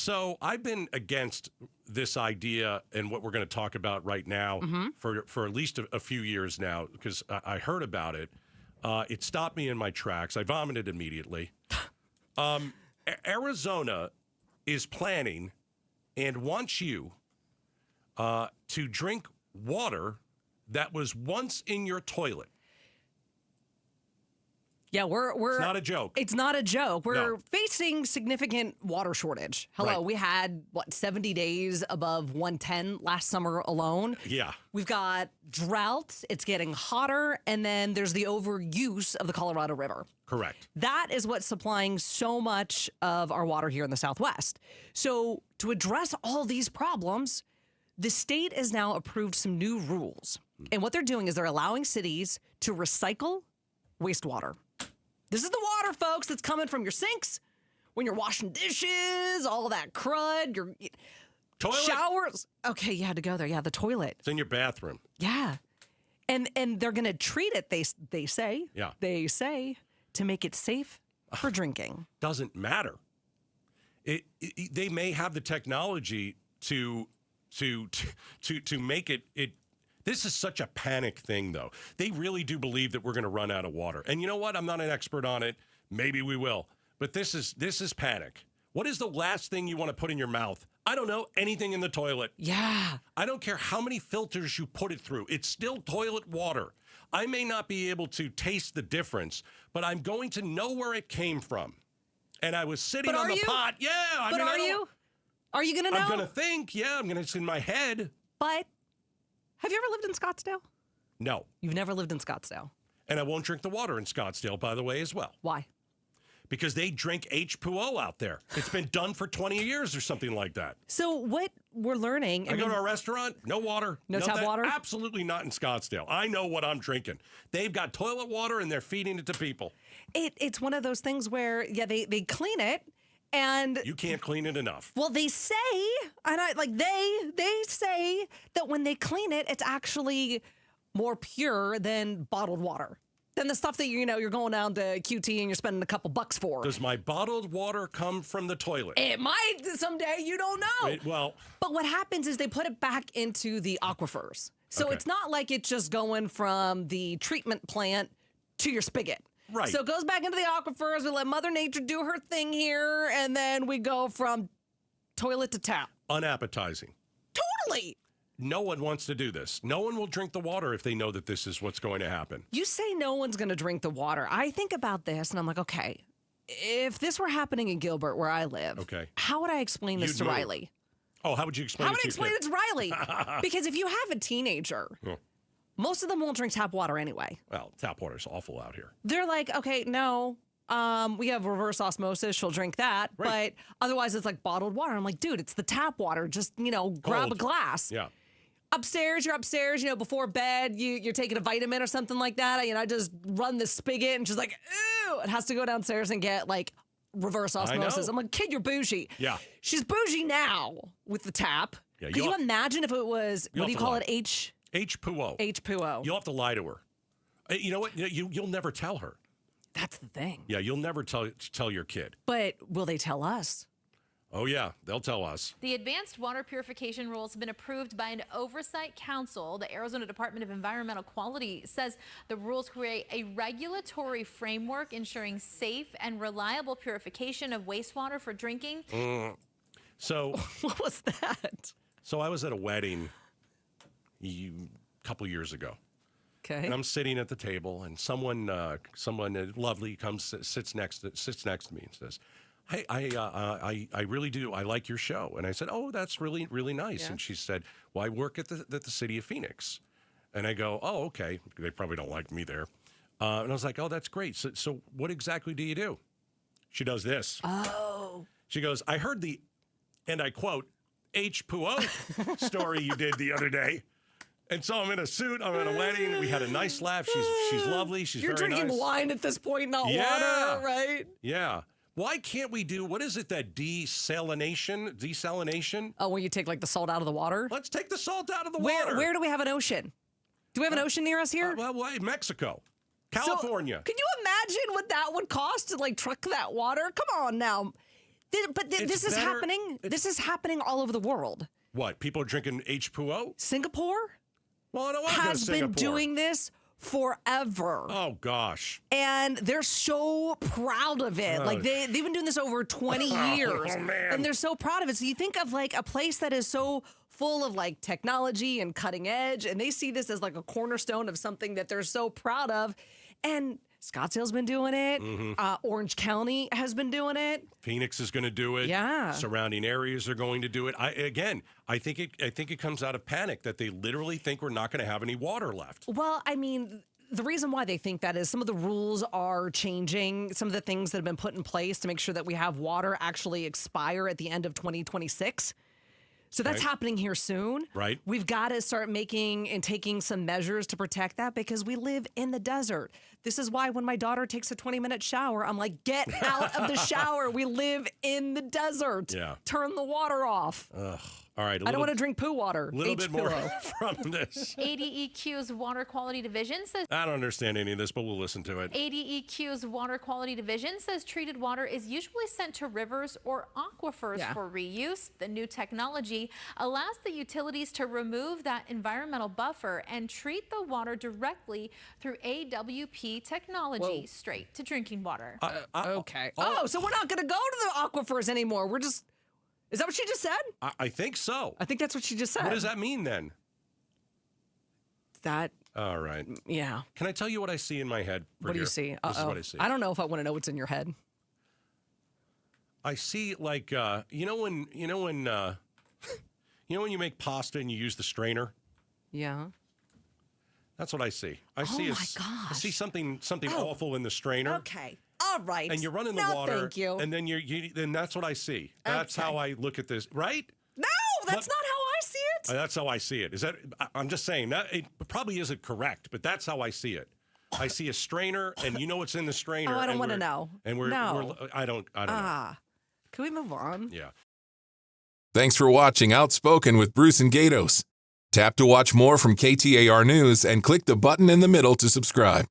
So I've been against this idea and what we're going to talk about right now for at least a few years now, because I heard about it. It stopped me in my tracks. I vomited immediately. Arizona is planning and wants you to drink water that was once in your toilet. Yeah, we're. It's not a joke. It's not a joke. We're facing significant water shortage. Hello, Right. we had 70 days above 110 last summer alone. Yeah. We've got droughts. It's getting hotter, and then there's the overuse of the Colorado River. Correct. That is what's supplying so much of our water here in the Southwest. So to address all these problems, the state has now approved some new rules. And what they're doing is they're allowing cities to recycle wastewater. This is the water, folks, that's coming from your sinks when you're washing dishes, all that crud, your Toilet. showers. Okay, you had to go there. Yeah, the toilet. It's in your bathroom. Yeah. And they're going to treat it, they say. Yeah. They say, to make it safe for drinking. Doesn't matter. They may have the technology to make it. This is such a panic thing, though. They really do believe that we're going to run out of water. And you know what? I'm not an expert on it. Maybe we will. But this is panic. What is the last thing you want to put in your mouth? I don't know. Anything in the toilet. Yeah. I don't care how many filters you put it through. It's still toilet water. I may not be able to taste the difference, but I'm going to know where it came from. And I was sitting on the pot. Yeah. But are you? Are you going to know? I'm going to think. Yeah, it's in my head. But have you ever lived in Scottsdale? No. You've never lived in Scottsdale. And I won't drink the water in Scottsdale, by the way, as well. Why? Because they drink H2O out there. It's been done for 20 years or something like that. So what we're learning... I go to a restaurant, no water. No tap water? Absolutely not in Scottsdale. I know what I'm drinking. They've got toilet water and they're feeding it to people. It's one of those things where, yeah, they clean it. And you can't clean it enough. Well, they say, and they say that when they clean it, it's actually more pure than bottled water. Than the stuff that you're going down to QT and you're spending a couple bucks for. Does my bottled water come from the toilet? It might someday. You don't know. Well, but what happens is they put it back into the aquifers. So It's not like it's just going from the treatment plant to your spigot. Right. So it goes back into the aquifers. We let Mother Nature do her thing here, and then we go from toilet to tap. Unappetizing. Totally. No one wants to do this. No one will drink the water if they know that this is what's going to happen. You say no one's going to drink the water. I think about this, and I'm like, okay, if this were happening in Gilbert, where I live, how would I explain this to Riley? Oh, how would you explain it to How would I explain it to Riley? Because if you have a teenager... Most of them won't drink tap water anyway. Well, tap water's awful out here. They're like, okay, no, we have reverse osmosis. She'll drink that. Right. But otherwise, it's like bottled water. I'm like, dude, it's the tap water. Just, grab a glass. Yeah. You're upstairs, before bed, you're taking a vitamin or something like that. I just run the spigot and she's like, ew. It has to go downstairs and get like reverse osmosis. I'm like, kid, you're bougie. Yeah. She's bougie now with the tap. Yeah, could you imagine if it was, what do you call it, H2O. H2O. You'll have to lie to her. You know what? You'll never tell her. That's the thing. Yeah, you'll never tell your kid. But will they tell us? Oh, yeah, they'll tell us. The advanced water purification rules have been approved by an oversight council. The Arizona Department of Environmental Quality says the rules create a regulatory framework ensuring safe and reliable purification of wastewater for drinking. So what was that? So I was at a wedding a couple years ago. Okay. And I'm sitting at the table, and someone lovely comes, sits next to me, and says, "Hey, I really do. I like your show." And I said, "Oh, that's really, really nice." Yeah. And she said, "Well, I work at the city of Phoenix." And I go, "Oh, okay." They probably don't like me there. And I was like, "Oh, that's great. So what exactly do you do?" She does this. Oh. She goes, "I heard the," and I quote, "H2O story you did the other day." And so I'm in a suit. I'm at a wedding. We had a nice laugh. She's lovely. She's You're very nice. You're drinking wine at this point, not water, right? Yeah. Why can't we do, what is it, that desalination? Oh, where you take like the salt out of the water? Let's take the salt out of the water. Where do we have an ocean? Do we have an ocean near us here? Well, Mexico. California. So, can you imagine what that would cost to like truck that water? Come on now. This is better- happening. This is happening all over the world. What? People are drinking H2O? Singapore Well, I don't want to go to has been Singapore. doing this forever. Oh, gosh. And they're so proud of it. Like they've been doing this over 20 years. Oh, man. And they're so proud of it. So you think of like a place that is so full of like technology and cutting edge, and they see this as like a cornerstone of something that they're so proud of. And Scottsdale's been doing it. Orange County has been doing it. Phoenix is going to do it. Yeah. Surrounding areas are going to do it. I think it comes out of panic that they literally think we're not going to have any water left. Well, I mean, the reason why they think that is some of the rules are changing. Some of the things that have been put in place to make sure that we have water actually expire at the end of 2026. So that's Right. happening here soon. Right. We've got to start making and taking some measures to protect that because we live in the desert. This is why when my daughter takes a 20-minute shower, I'm like, get out of the shower. We live in the desert. Yeah. Turn the water off. All right. I don't want to drink poo water. A little bit more H2O. from this. ADEQ's Water Quality Division says I don't understand any of this, but we'll listen to it. ADEQ's Water Quality Division says treated water is usually sent to rivers or aquifers Yeah. for reuse. The new technology allows the utilities to remove that environmental buffer and treat the water directly through AWP technology Whoa. straight to drinking water. Okay. Oh, so we're not going to go to the aquifers anymore. We're just... Is that what she just said? I think so. I think that's what she just said. What does that mean then? That, All right. yeah. Can I tell you what I see in my head? What do you see? This is what I see. I don't know if I want to know what's in your head. I see like you know when you make pasta and you use the strainer. Yeah. That's what I see. I see my I gosh. see something Oh. awful in the strainer. Okay. All right. And you're running the No, water. thank you. And then then that's what I see. That's Okay. how I look at this, right? No, that's not how I see it. That's how I see it. Is that? I'm just saying that it probably isn't correct, but that's how I see it. I see a strainer, and you know what's in the strainer. Oh, I don't and wanna we're- know. And No. I don't know. Can we move on? Yeah. Thanks for watching Outspoken with Bruce and Gaydos. Tap to watch more from KTAR News and click the button in the middle to subscribe.